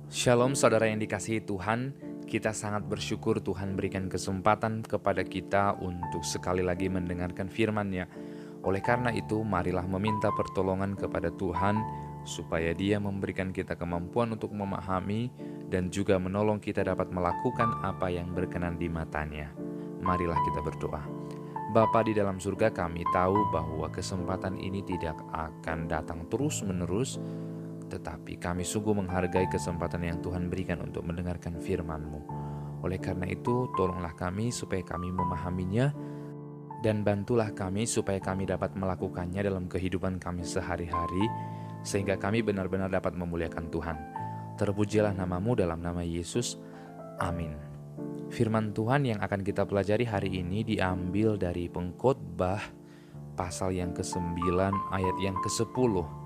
Shalom saudara yang dikasihi Tuhan, kita sangat bersyukur Tuhan berikan kesempatan kepada kita untuk sekali lagi mendengarkan firman-Nya. Oleh karena itu, marilah meminta pertolongan kepada Tuhan supaya Dia memberikan kita kemampuan untuk memahami dan juga menolong kita dapat melakukan apa yang berkenan di mata-Nya. Marilah kita berdoa. Bapa di dalam surga, kami tahu bahwa kesempatan ini tidak akan datang terus-menerus, tetapi kami sungguh menghargai kesempatan yang Tuhan berikan untuk mendengarkan firman-Mu. Oleh karena itu, tolonglah kami supaya kami memahaminya, dan bantulah kami supaya kami dapat melakukannya dalam kehidupan kami sehari-hari, sehingga kami benar-benar dapat memuliakan Tuhan. Terpujilah nama-Mu dalam nama Yesus. Amin. Firman Tuhan yang akan kita pelajari hari ini diambil dari Pengkhotbah pasal yang ke-9 ayat yang ke-10.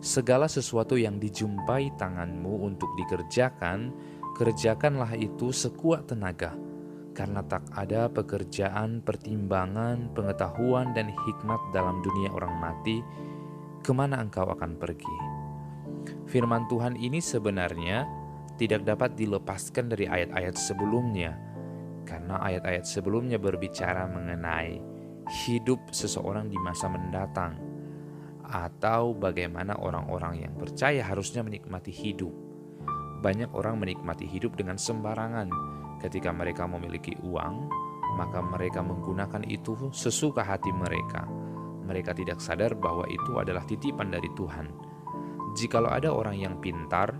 Segala sesuatu yang dijumpai tanganmu untuk dikerjakan, kerjakanlah itu sekuat tenaga, karena tak ada pekerjaan, pertimbangan, pengetahuan, dan hikmat dalam dunia orang mati. Kemana engkau akan pergi? Firman Tuhan ini sebenarnya tidak dapat dilepaskan dari ayat-ayat sebelumnya, karena ayat-ayat sebelumnya berbicara mengenai hidup seseorang di masa mendatang, atau bagaimana orang-orang yang percaya harusnya menikmati hidup. Banyak orang menikmati hidup dengan sembarangan. Ketika mereka memiliki uang, maka mereka menggunakan itu sesuka hati mereka. Mereka tidak sadar bahwa itu adalah titipan dari Tuhan. Jikalau ada orang yang pintar,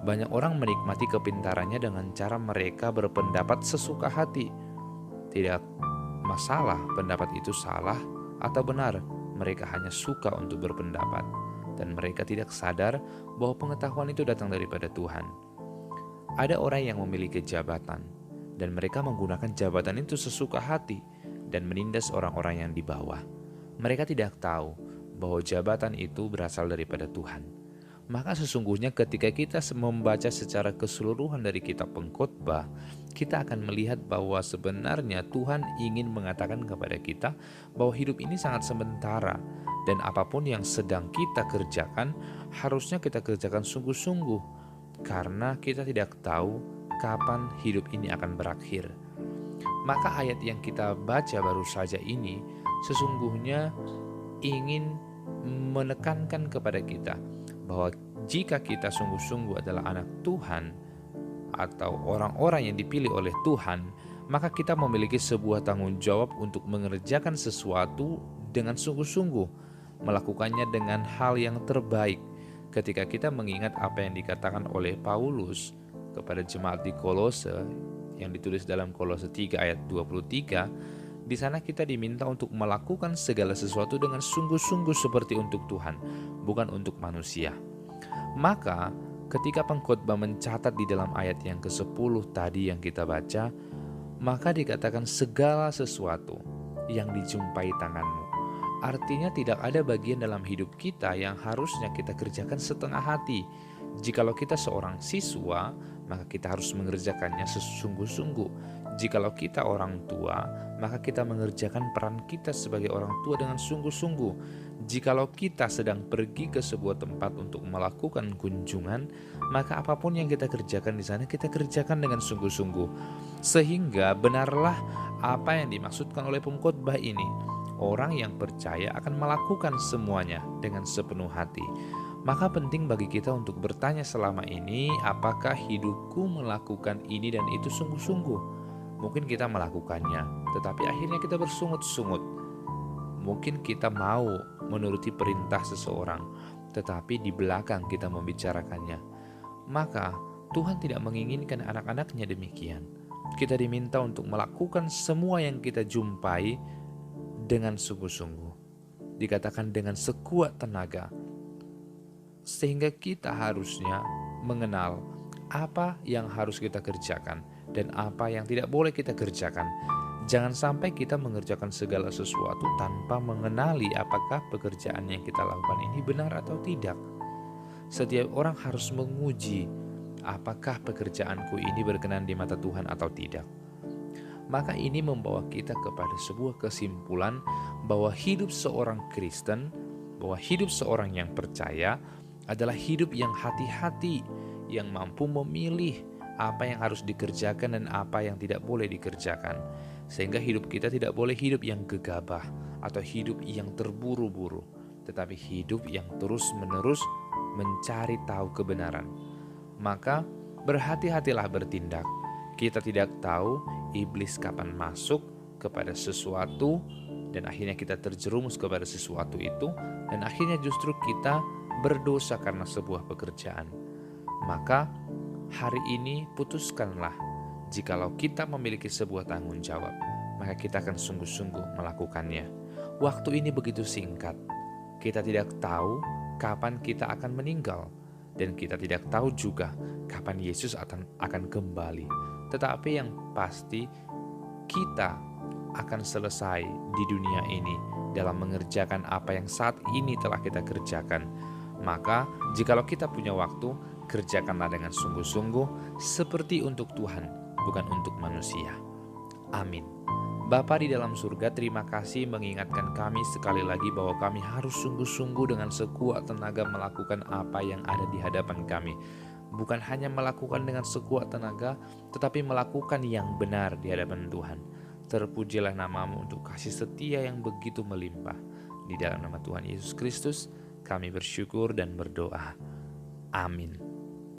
banyak orang menikmati kepintarannya dengan cara mereka berpendapat sesuka hati. Tidak masalah pendapat itu salah atau benar. Mereka hanya suka untuk berpendapat, dan mereka tidak sadar bahwa pengetahuan itu datang daripada Tuhan. Ada orang yang memiliki jabatan, dan mereka menggunakan jabatan itu sesuka hati dan menindas orang-orang yang di bawah. Mereka tidak tahu bahwa jabatan itu berasal daripada Tuhan. Maka sesungguhnya ketika kita membaca secara keseluruhan dari kitab Pengkhotbah, kita akan melihat bahwa sebenarnya Tuhan ingin mengatakan kepada kita bahwa hidup ini sangat sementara, dan apapun yang sedang kita kerjakan harusnya kita kerjakan sungguh-sungguh, karena kita tidak tahu kapan hidup ini akan berakhir. Maka ayat yang kita baca baru saja ini sesungguhnya ingin menekankan kepada kita bahwa jika kita sungguh-sungguh adalah anak Tuhan atau orang-orang yang dipilih oleh Tuhan, maka kita memiliki sebuah tanggung jawab untuk mengerjakan sesuatu dengan sungguh-sungguh, melakukannya dengan hal yang terbaik. Ketika kita mengingat apa yang dikatakan oleh Paulus kepada jemaat di Kolose yang ditulis dalam Kolose 3 ayat 23, di sana kita diminta untuk melakukan segala sesuatu dengan sungguh-sungguh seperti untuk Tuhan, bukan untuk manusia. Maka ketika Pengkhotbah mencatat di dalam ayat yang ke-10 tadi yang kita baca, maka dikatakan segala sesuatu yang dijumpai tanganmu. Artinya tidak ada bagian dalam hidup kita yang harusnya kita kerjakan setengah hati. Jikalau kita seorang siswa, maka kita harus mengerjakannya sesungguh-sungguh. Jikalau kita orang tua, maka kita mengerjakan peran kita sebagai orang tua dengan sungguh-sungguh. Jikalau kita sedang pergi ke sebuah tempat untuk melakukan kunjungan, maka apapun yang kita kerjakan di sana kita kerjakan dengan sungguh-sungguh. Sehingga benarlah apa yang dimaksudkan oleh pengkhotbah ini. Orang yang percaya akan melakukan semuanya dengan sepenuh hati. Maka penting bagi kita untuk bertanya selama ini, apakah hidupku melakukan ini dan itu sungguh-sungguh? Mungkin kita melakukannya, tetapi akhirnya kita bersungut-sungut. Mungkin kita mau menuruti perintah seseorang, tetapi di belakang kita membicarakannya. Maka Tuhan tidak menginginkan anak-anaknya demikian. Kita diminta untuk melakukan semua yang kita jumpai dengan sungguh-sungguh. Dikatakan dengan sekuat tenaga. Sehingga kita harusnya mengenal apa yang harus kita kerjakan dan apa yang tidak boleh kita kerjakan. Jangan sampai kita mengerjakan segala sesuatu tanpa mengenali apakah pekerjaan yang kita lakukan ini benar atau tidak. Setiap orang harus menguji apakah pekerjaanku ini berkenan di mata Tuhan atau tidak. Maka ini membawa kita kepada sebuah kesimpulan bahwa hidup seorang Kristen, bahwa hidup seorang yang percaya adalah hidup yang hati-hati, yang mampu memilih apa yang harus dikerjakan dan apa yang tidak boleh dikerjakan. Sehingga hidup kita tidak boleh hidup yang gegabah atau hidup yang terburu-buru, tetapi hidup yang terus-menerus mencari tahu kebenaran. Maka berhati-hatilah bertindak. Kita tidak tahu iblis kapan masuk kepada sesuatu dan akhirnya kita terjerumus kepada sesuatu itu, dan akhirnya justru kita berdosa karena sebuah pekerjaan. Maka hari ini putuskanlah, jikalau kita memiliki sebuah tanggung jawab, maka kita akan sungguh-sungguh melakukannya. Waktu ini begitu singkat, kita tidak tahu kapan kita akan meninggal, dan kita tidak tahu juga kapan Yesus akan kembali. Tetapi yang pasti kita akan selesai di dunia ini dalam mengerjakan apa yang saat ini telah kita kerjakan. Maka jikalau kita punya waktu, kerjakanlah dengan sungguh-sungguh seperti untuk Tuhan, bukan untuk manusia. Amin. Bapa di dalam surga, terima kasih mengingatkan kami sekali lagi bahwa kami harus sungguh-sungguh dengan sekuat tenaga melakukan apa yang ada di hadapan kami. Bukan hanya melakukan dengan sekuat tenaga, tetapi melakukan yang benar di hadapan Tuhan. Terpujilah namamu untuk kasih setia yang begitu melimpah. Di dalam nama Tuhan Yesus Kristus, kami bersyukur dan berdoa. Amin.